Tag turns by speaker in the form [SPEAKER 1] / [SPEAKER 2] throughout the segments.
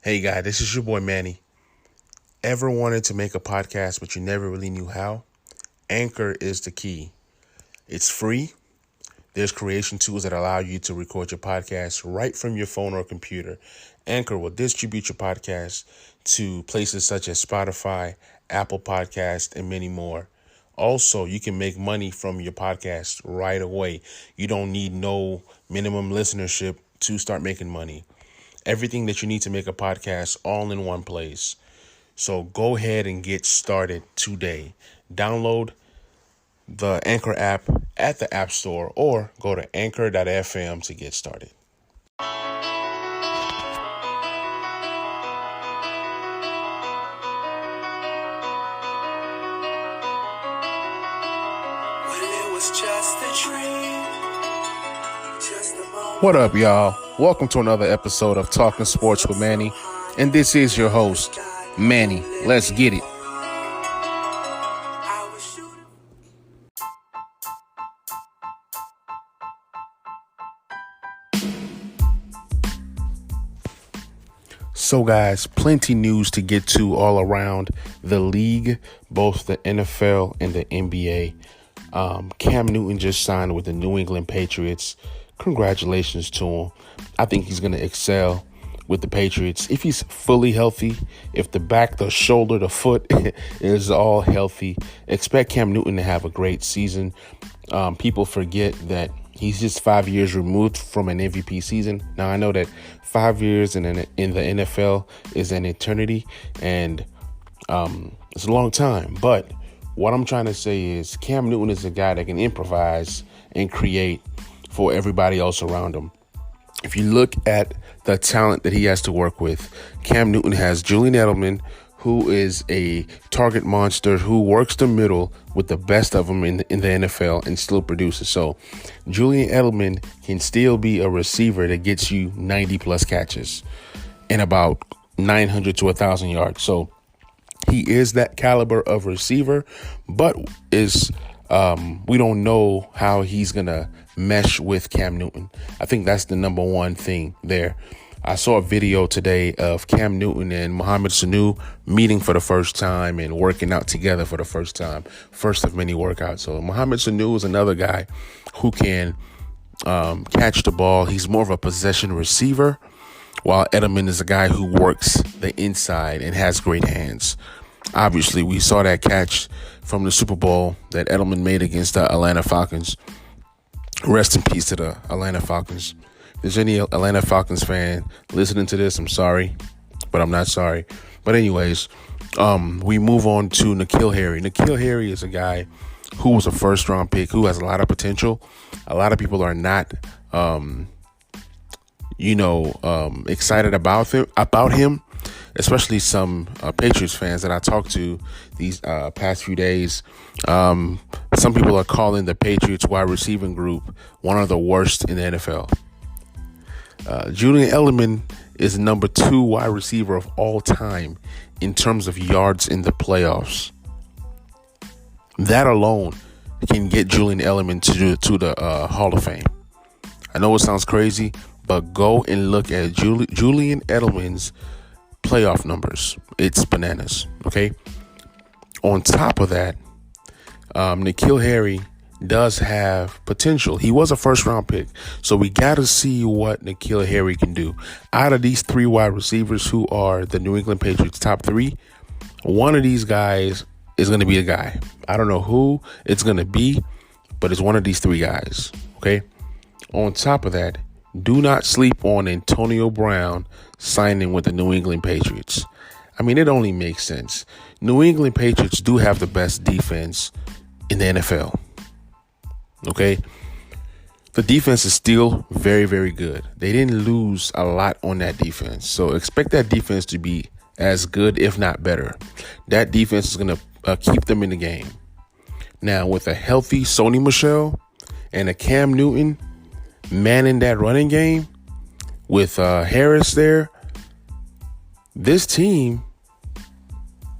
[SPEAKER 1] Hey guy, this is your boy Manny. Ever wanted to make a podcast but you never really knew how? Anchor is the key. It's free. There's creation tools that allow you to record your podcast right from your phone or computer. Anchor will distribute your podcast to places such as Spotify, Apple Podcast, and many more. Also, you can make money from your podcast right away. You don't need no minimum listenership to start making money. Everything that you need to make a podcast all in one place. So go ahead and get started today. Download the Anchor app at the App Store or go to anchor.fm to get started. What up, y'all? Welcome to another episode of Talking Sports with Manny. And this is your host, Manny. Let's get it. So, guys, plenty news to get to all around the league, both the NFL and the NBA. Cam Newton just signed with the New England Patriots. Congratulations to him. I think he's going to excel with the Patriots if he's fully healthy. If the back, the shoulder, the foot is all healthy, expect Cam Newton to have a great season. People forget that he's just 5 years removed from an MVP season. Now, I know that 5 years in the NFL is an eternity, and it's a long time. But what I'm trying to say is Cam Newton is a guy that can improvise and create for everybody else around him. If you look at the talent that he has to work with, Cam Newton has Julian Edelman, who is a target monster who works the middle with the best of them in the NFL and still produces. So Julian Edelman can still be a receiver that gets you 90 plus catches and about 900 to 1,000 yards. So he is that caliber of receiver, but we don't know how he's going to mesh with Cam Newton. I think that's the number one thing there. I saw a video today of Cam Newton and Mohamed Sanu meeting for the first time and working out together for the first time. First of many workouts. So Mohamed Sanu is another guy who can catch the ball. He's more of a possession receiver, while Edelman is a guy who works the inside and has great hands. Obviously, we saw that catch from the Super Bowl that Edelman made against the Atlanta Falcons. Rest in peace to the Atlanta Falcons. If there's any Atlanta Falcons fan listening to this, I'm sorry, but I'm not sorry. But anyways, we move on to N'Keal Harry. N'Keal Harry is a guy who was a first-round pick, who has a lot of potential. A lot of people are not, excited about him, especially some Patriots fans that I talked to these past few days. Some people are calling the Patriots wide receiving group one of the worst in the NFL. Julian Edelman is the number 2 wide receiver of all time in terms of yards in the playoffs. That alone can get Julian Edelman to the Hall of Fame. I know it sounds crazy, but go and look at Julian Edelman's playoff numbers. It's bananas, okay? On top of that, N'Keal Harry does have potential. He was a first-round pick, so we got to see what N'Keal Harry can do. Out of these 3 wide receivers who are the New England Patriots' top 3, one of these guys is going to be a guy. I don't know who it's going to be, but it's one of these 3 guys, okay? On top of that, do not sleep on Antonio Brown signing with the New England Patriots. I mean, it only makes sense. New England Patriots do have the best defense in the NFL. Okay? The defense is still very, very good. They didn't lose a lot on that defense. So expect that defense to be as good, if not better. That defense is going to keep them in the game. Now, with a healthy Sony Michel and a Cam Newton manning that running game with Harris there, this team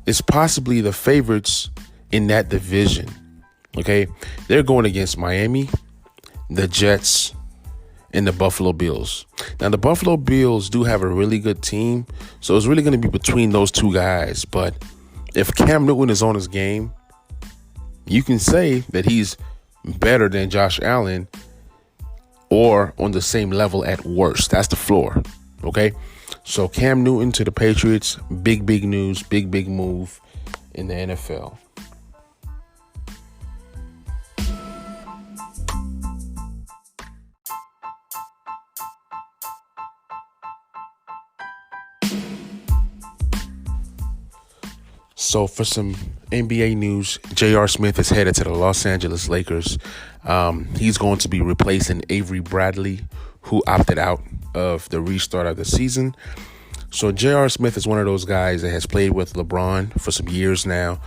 [SPEAKER 1] is possibly the favorites in that division. Okay, they're going against Miami, the Jets, and the Buffalo Bills. Now, the Buffalo Bills do have a really good team, so it's really going to be between those two guys. But if Cam Newton is on his game, you can say that he's better than Josh Allen or on the same level at worst. That's the floor, okay? So Cam Newton to the Patriots, big news, big move in the NFL. So for some NBA news, J.R. Smith is headed to the Los Angeles Lakers. He's going to be replacing Avery Bradley, who opted out of the restart of the season. So J.R. Smith is one of those guys that has played with LeBron for some years now.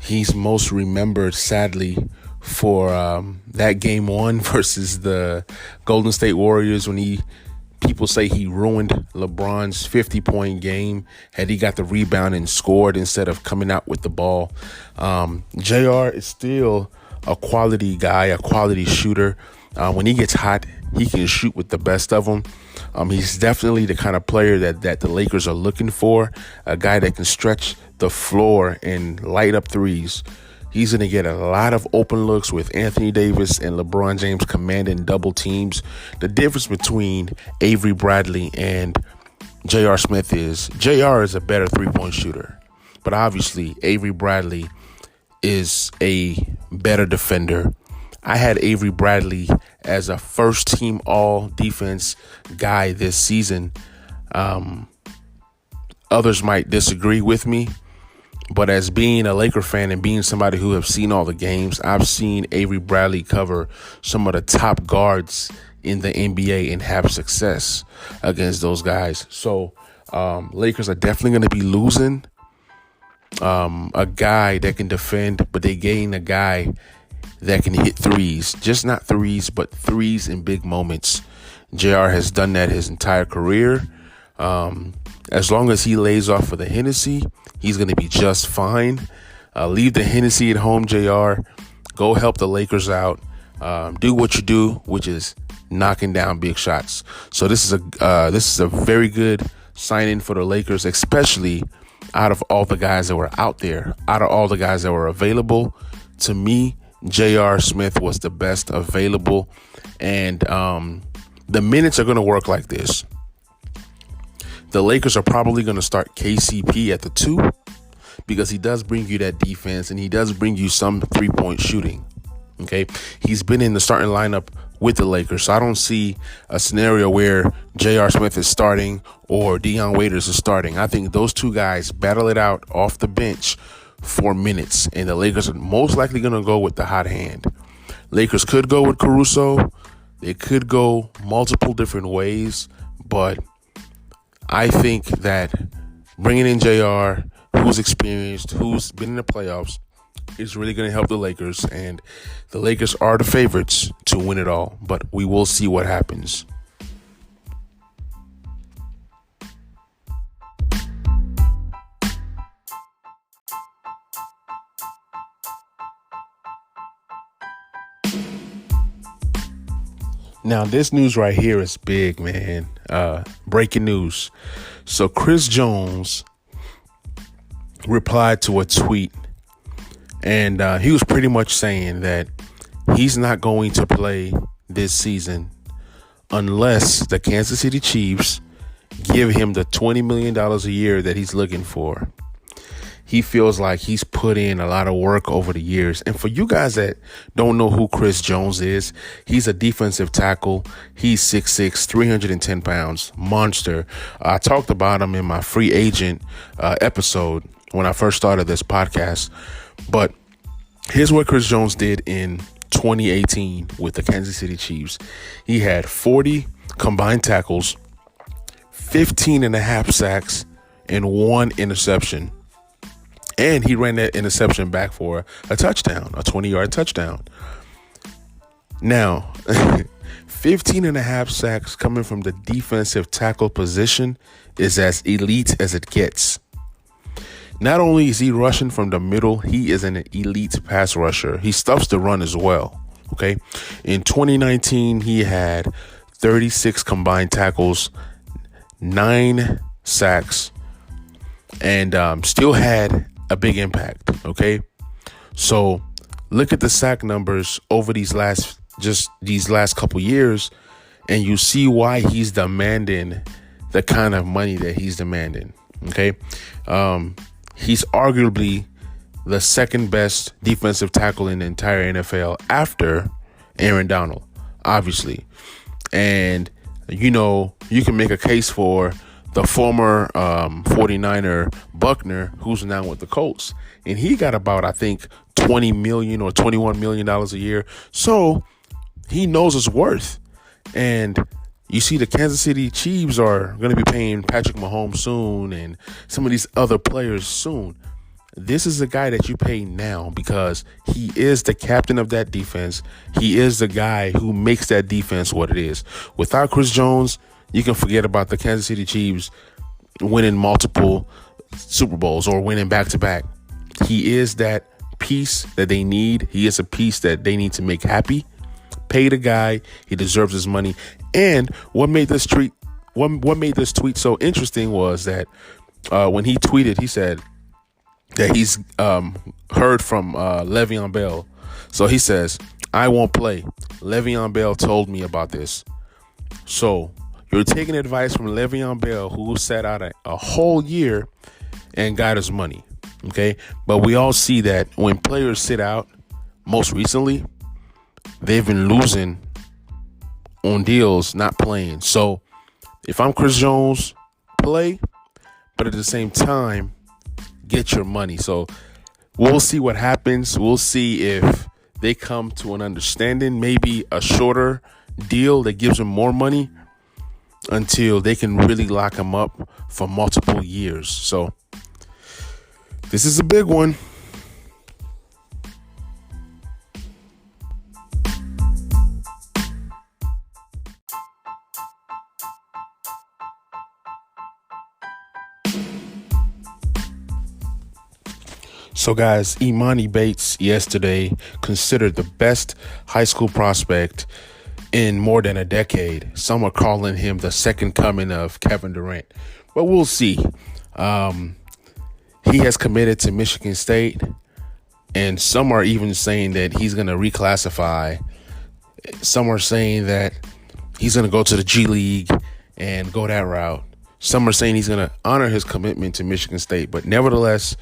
[SPEAKER 1] He's most remembered, sadly, for that game one versus the Golden State Warriors when people say he ruined LeBron's 50-point game had he got the rebound and scored instead of coming out with the ball. JR is still a quality guy, a quality shooter. When he gets hot, he can shoot with the best of them. He's definitely the kind of player that the Lakers are looking for, a guy that can stretch the floor and light up threes. He's going to get a lot of open looks with Anthony Davis and LeBron James commanding double teams. The difference between Avery Bradley and J.R. Smith is J.R. is a better three-point shooter. But obviously, Avery Bradley is a better defender. I had Avery Bradley as a first-team all-defense guy this season. Others might disagree with me. But as being a Laker fan and being somebody who have seen all the games, I've seen Avery Bradley cover some of the top guards in the NBA and have success against those guys. So Lakers are definitely going to be losing a guy that can defend, but they gain a guy that can hit threes. Just not threes, but threes in big moments. JR has done that his entire career. As long as he lays off for the Hennessy, he's going to be just fine. Leave the Hennessy at home, JR. Go help the Lakers out. Do what you do, which is knocking down big shots. So this is a very good sign-in for the Lakers, especially out of all the guys that were out there, out of all the guys that were available. To me, J.R. Smith was the best available. And the minutes are going to work like this. The Lakers are probably going to start KCP at the 2 because he does bring you that defense and he does bring you some three-point shooting. Okay, he's been in the starting lineup with the Lakers, so I don't see a scenario where J.R. Smith is starting or Dion Waiters is starting. I think those two guys battle it out off the bench for minutes, and the Lakers are most likely going to go with the hot hand. Lakers could go with Caruso. They could go multiple different ways, but I think that bringing in JR, who's experienced, who's been in the playoffs, is really going to help the Lakers. And the Lakers are the favorites to win it all. But we will see what happens. Now, this news right here is big, man. Breaking news. So Chris Jones replied to a tweet, and he was pretty much saying that he's not going to play this season unless the Kansas City Chiefs give him the $20 million a year that he's looking for. He feels like he's put in a lot of work over the years. And for you guys that don't know who Chris Jones is, he's a defensive tackle. He's 6'6", 310 pounds, monster. I talked about him in my free agent episode when I first started this podcast. But here's what Chris Jones did in 2018 with the Kansas City Chiefs. He had 40 combined tackles, 15 and a half sacks, and 1 interception. And he ran that interception back for a touchdown, a 20-yard touchdown. Now, 15 and a half sacks coming from the defensive tackle position is as elite as it gets. Not only is he rushing from the middle, he is an elite pass rusher. He stuffs the run as well. Okay. In 2019, he had 36 combined tackles, 9 sacks, and still had a big impact. Okay. So look at the sack numbers over these last couple years, and you see why he's demanding the kind of money that he's demanding. Okay. He's arguably the second best defensive tackle in the entire NFL after Aaron Donald, obviously. And, you can make a case for the former 49er Buckner, who's now with the Colts. And he got about, I think, $20 million or $21 million a year. So he knows his worth. And you see the Kansas City Chiefs are going to be paying Patrick Mahomes soon and some of these other players soon. This is a guy that you pay now because he is the captain of that defense. He is the guy who makes that defense what it is. Without Chris Jones, you can forget about the Kansas City Chiefs winning multiple Super Bowls or winning back-to-back. He is that piece that they need. He is a piece that they need to make happy. Pay the guy. He deserves his money. And what made this tweet so interesting was that when he tweeted, he said that he's heard from Le'Veon Bell. So he says, "I won't play. Le'Veon Bell told me about this." So you're taking advice from Le'Veon Bell, who sat out a whole year and got his money. Okay. But we all see that when players sit out, most recently, they've been losing on deals, not playing. So if I'm Chris Jones, play, but at the same time, get your money. So we'll see what happens. We'll see if they come to an understanding, maybe a shorter deal that gives them more money until they can really lock him up for multiple years. So this is a big one. So, guys, Imani Bates yesterday considered the best high school prospect in more than a decade. Some are calling him the second coming of Kevin Durant. But we'll see. He has committed to Michigan State, and some are even saying that he's going to reclassify. Some are saying that he's going to go to the G League and go that route. Some are saying he's going to honor his commitment to Michigan State. But nevertheless,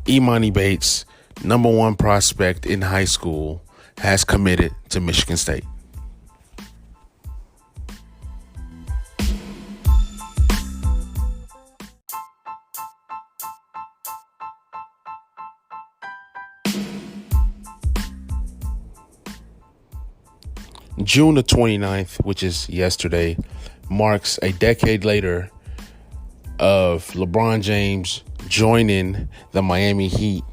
[SPEAKER 1] Imani Bates, number one prospect in high school, has committed to Michigan State. June the 29th, which is yesterday, marks a decade later of LeBron James joining the Miami Heat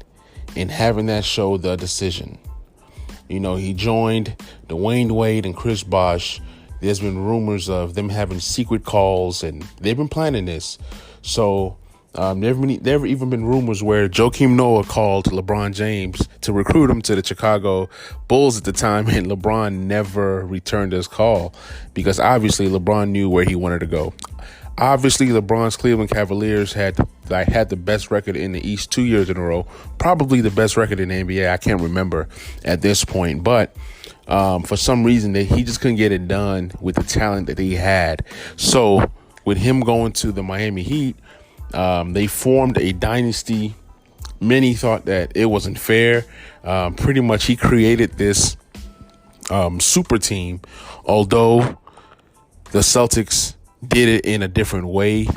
[SPEAKER 1] and having that show the decision. He joined Dwayne Wade and Chris Bosh. There's been rumors of them having secret calls, and they've been planning this. So there have even been rumors where Joakim Noah called LeBron James to recruit him to the Chicago Bulls at the time, and LeBron never returned his call because obviously LeBron knew where he wanted to go. Obviously, LeBron's Cleveland Cavaliers had the best record in the East 2 years in a row, probably the best record in the NBA. I can't remember at this point, but for some reason he just couldn't get it done with the talent that he had. So with him going to the Miami Heat, they formed a dynasty. Many thought that it wasn't fair. Pretty much he created this super team, although the Celtics did it in a different way.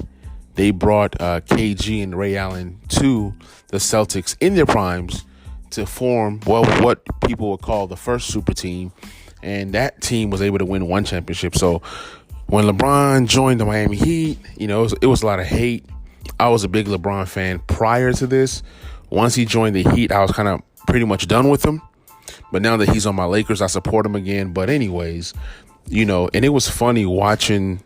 [SPEAKER 1] They brought KG and Ray Allen to the Celtics in their primes to form what people would call the first super team, and that team was able to win one championship. So when LeBron joined the Miami Heat, it was a lot of hate. I was a big LeBron fan prior to this. Once he joined the Heat, I was kind of pretty much done with him. But now that he's on my Lakers, I support him again. But anyways, and it was funny watching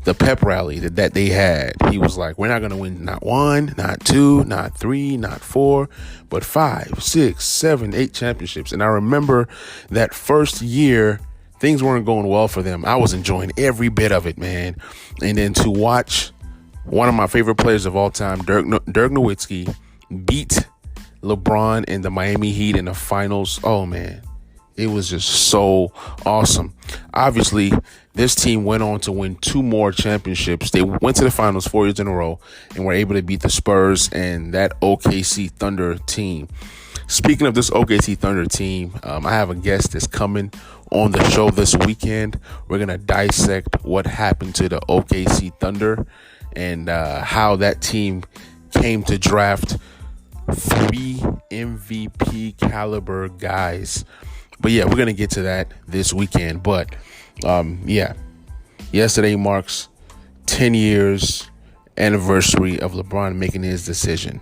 [SPEAKER 1] the pep rally that they had. He was like, we're not going to win not one, not two, not three, not four, but 5, 6, 7, 8 championships. And I remember that first year, things weren't going well for them. I was enjoying every bit of it, man. And then to watch one of my favorite players of all time, Dirk Nowitzki, beat LeBron and the Miami Heat in the finals. Oh, man. It was just so awesome. Obviously, this team went on to win 2 more championships. They went to the finals 4 years in a row and were able to beat the Spurs and that OKC Thunder team. Speaking of this OKC Thunder team, I have a guest that's coming on the show this weekend. We're going to dissect what happened to the OKC Thunder and how that team came to draft 3 MVP caliber guys. But yeah, we're going to get to that this weekend. But yesterday marks 10 years anniversary of LeBron making his decision.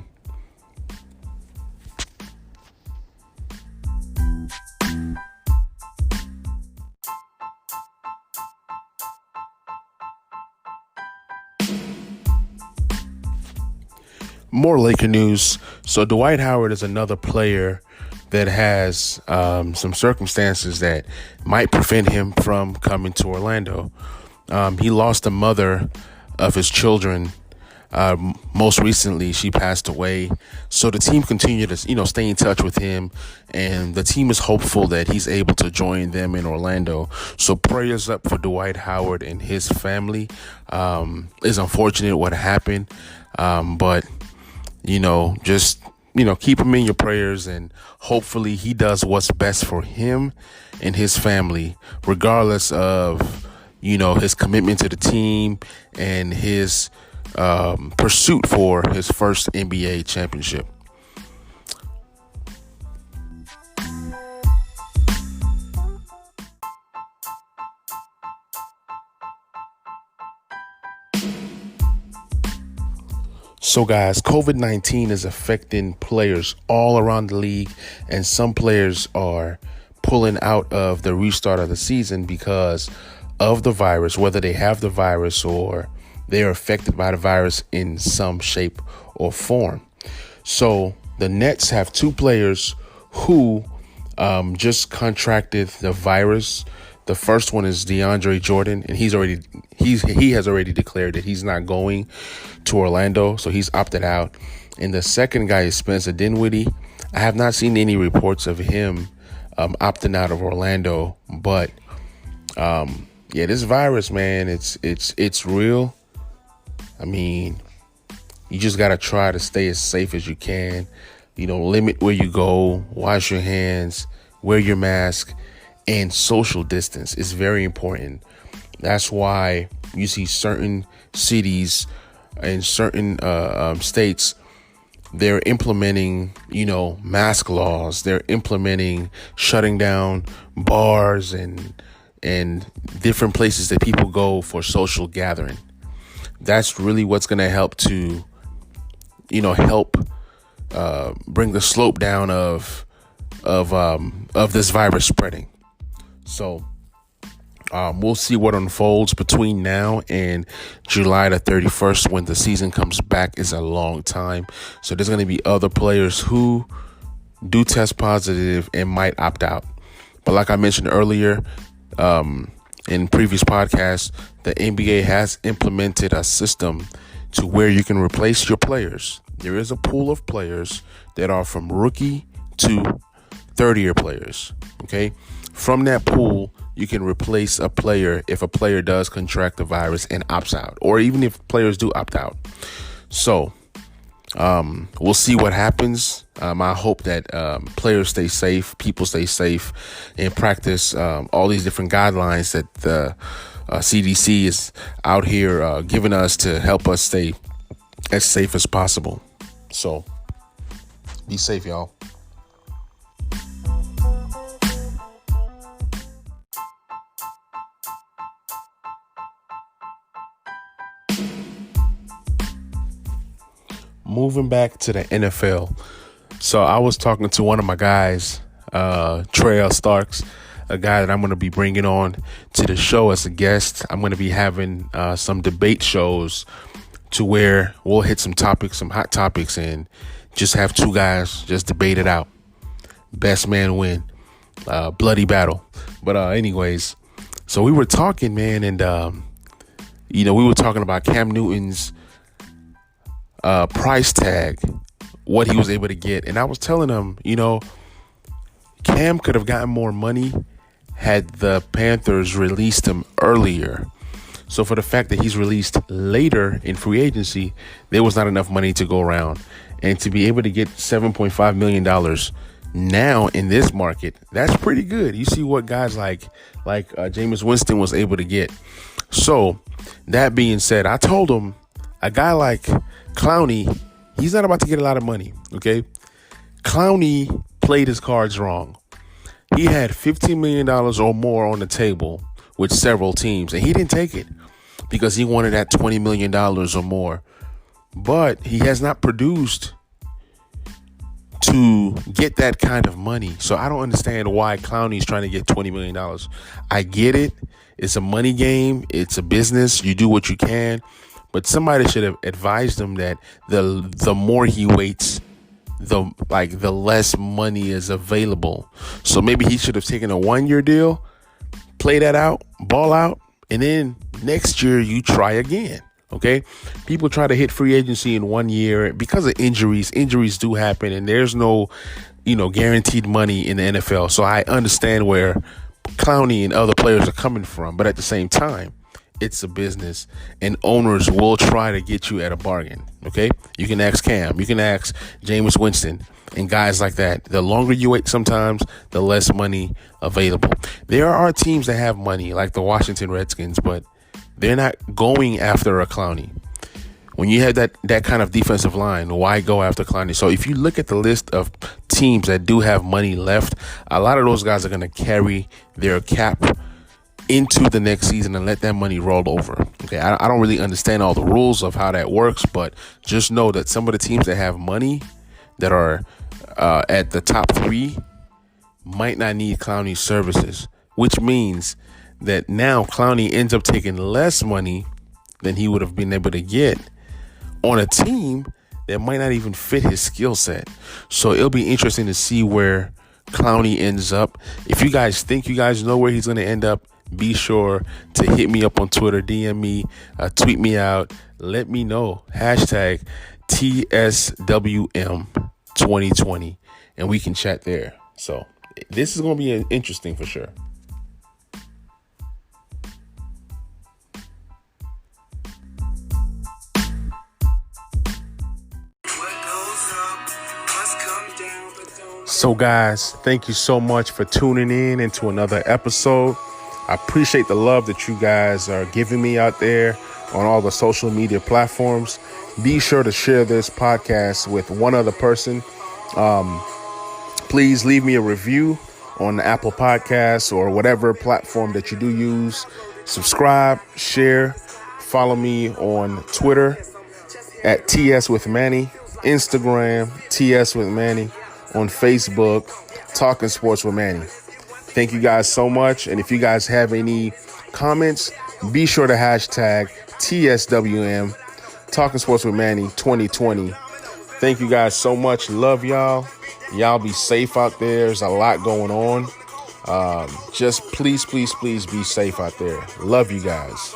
[SPEAKER 1] More Laker news. So Dwight Howard is another player that has some circumstances that might prevent him from coming to Orlando. He lost the mother of his children. Most recently, she passed away. So the team continued to, stay in touch with him, and the team is hopeful that he's able to join them in Orlando. So prayers up for Dwight Howard and his family. It's unfortunate what happened, but just keep him in your prayers, and hopefully he does what's best for him and his family, regardless of, his commitment to the team and his pursuit for his first NBA championship. So guys, COVID-19 is affecting players all around the league, and some players are pulling out of the restart of the season because of the virus, whether they have the virus or they are affected by the virus in some shape or form. So the Nets have 2 players who just contracted the virus. The first one is DeAndre Jordan, and he has already declared that he's not going to Orlando, so he's opted out. And the second guy is Spencer Dinwiddie. I have not seen any reports of him opting out of Orlando, but this virus, man, it's real. I mean, you just gotta try to stay as safe as you can. Limit where you go, wash your hands, wear your mask. And social distance is very important. That's why you see certain cities and certain states, they're implementing, mask laws. They're implementing shutting down bars and different places that people go for social gathering. That's really what's going to help to, bring the slope down of this virus spreading. So we'll see what unfolds between now and July the 31st when the season comes back. Is a long time. So there's going to be other players who do test positive and might opt out. But like I mentioned earlier in previous podcasts, the NBA has implemented a system to where you can replace your players. There is a pool of players that are from rookie to 30-year players. Okay. From that pool, you can replace a player if a player does contract the virus and opts out, or even if players do opt out. So we'll see what happens. I hope that players stay safe, people stay safe, and practice all these different guidelines that the CDC is out here giving us to help us stay as safe as possible. So be safe, y'all. Moving back to the NFL. So I was talking to one of my guys, Trey Starks, a guy that I'm going to be bringing on to the show as a guest. I'm going to be having some debate shows to where we'll hit some topics, some hot topics, and just have two guys just debate it out. Best man win. Bloody battle. But anyways, so we were talking, man, and we were talking about Cam Newton's price tag, what he was able to get. And I was telling him, Cam could have gotten more money had the Panthers released him earlier. So for the fact that he's released later in free agency, there was not enough money to go around. And to be able to get $7.5 million now in this market, that's pretty good. You see what guys like Jameis Winston was able to get. So that being said, I told him a guy like Clowney, he's not about to get a lot of money, okay? Clowney played his cards wrong. He had $15 million or more on the table with several teams, and he didn't take it because he wanted that $20 million or more. But he has not produced to get that kind of money. So I don't understand why Clowney's trying to get $20 million. I get it. It's a money game. It's a business. You do what you can. But somebody should have advised him that the more he waits, the less money is available. So maybe he should have taken a 1-year deal, play that out, ball out, and then next year you try again. Okay, people try to hit free agency in 1 year because of injuries. Injuries do happen, and there's no, guaranteed money in the NFL. So I understand where Clowney and other players are coming from, but at the same time, it's a business, and owners will try to get you at a bargain. Okay, you can ask Cam, you can ask Jameis Winston, and guys like that. The longer you wait, sometimes the less money available. There are teams that have money, like the Washington Redskins, but they're not going after a Clowney. When you have that kind of defensive line, why go after Clowney? So if you look at the list of teams that do have money left, a lot of those guys are going to carry their cap into the next season and let that money roll over. Okay, I don't really understand all the rules of how that works, but just know that some of the teams that have money that are at the top 3 might not need Clowney's services, which means that now Clowney ends up taking less money than he would have been able to get on a team that might not even fit his skill set. So it'll be interesting to see where Clowney ends up. If you guys think you guys know where he's going to end up, be sure to hit me up on Twitter, DM me, tweet me out, let me know. Hashtag TSWM2020, and we can chat there. So this is going to be interesting for sure. So guys, thank you so much for tuning in into another episode. I appreciate the love that you guys are giving me out there on all the social media platforms. Be sure to share this podcast with one other person. Please leave me a review on the Apple Podcasts or whatever platform that you do use. Subscribe, share, follow me on Twitter at TS with Manny, Instagram, TS with Manny, on Facebook, Talking Sports with Manny. Thank you guys so much. And if you guys have any comments, be sure to hashtag TSWM, Talking Sports with Manny 2020. Thank you guys so much. Love y'all. Y'all be safe out there. There's a lot going on. Just please be safe out there. Love you guys.